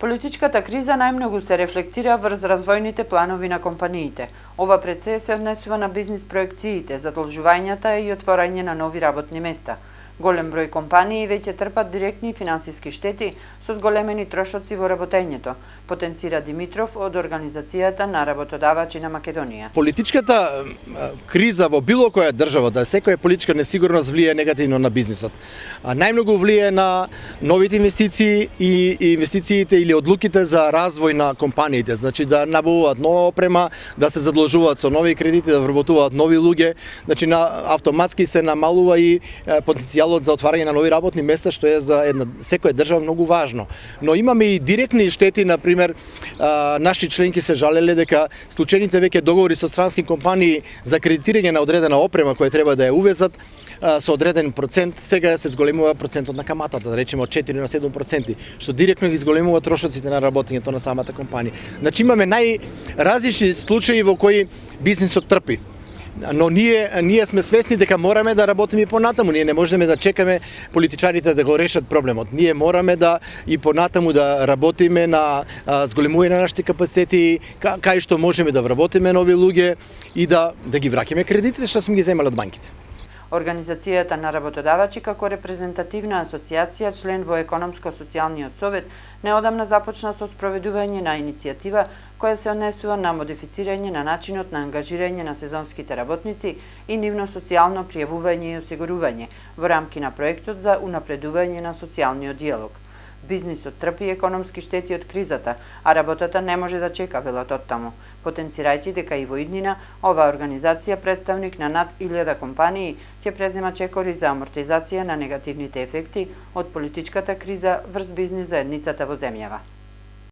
Политичката криза најмногу се рефлектира врз развојните планови на компаниите. Ова пред се однесува на бизнис проекциите, задолжувањата и отворање на нови работни места. Голем број компании веќе трпат директни финансиски штети со зголемени трошоци во работењето, потенцира Димитров од Организацијата на работодавачи на Македонија. Политичката криза во било која држава, да секоја политичка несигурност влие негативно на бизнисот. Најмногу влие на новите инвестиции и инвестициите или одлуките за развој на компаниите, значи да набавуваат нова опрема, да се задолжуваат со нови кредити, да вработуваат нови луѓе, значи автоматски се намалува и потенцијалот за отварање на нови работни места, што е за секоја држава многу важно. Но имаме и директни штети, например, наши членки се жалеле дека склучените веќе договори со странски компании за кредитирање на одредена опрема која треба да ја увезат со одреден процент, сега се зголемува процентот на каматата, да речеме од 4 на 7%, што директно ги зголемува трошоците на работењето на самата компанија. Значи имаме најразлични случаи во кои бизнисот трпи. Но ние сме свесни дека мораме да работиме и понатаму. Ние не можеме да чекаме политичарите да го решат проблемот. Ние мораме да и понатаму да работиме на зголемување на нашите капацитети, кај што можеме да вработиме нови луѓе и да ги враќаме кредитите што сме ги земале од банките. Организацијата на работодавачи како репрезентативна асоциација, член во Економско-социјалниот совет, неодамна започна со спроведување на иницијатива која се однесува на модифицирање на начинот на ангажирање на сезонските работници и нивно социјално пријавување и осигурување во рамки на проектот за унапредување на социјалниот диалог. Бизнисот трпи економски штети од кризата, а работата не може да чека, велат оттаму, потенцирајќи дека и во иднина оваа организација, представник на над 1000 компании, ќе презема чекори за амортизација на негативните ефекти од политичката криза врз бизнис заедницата во земјава.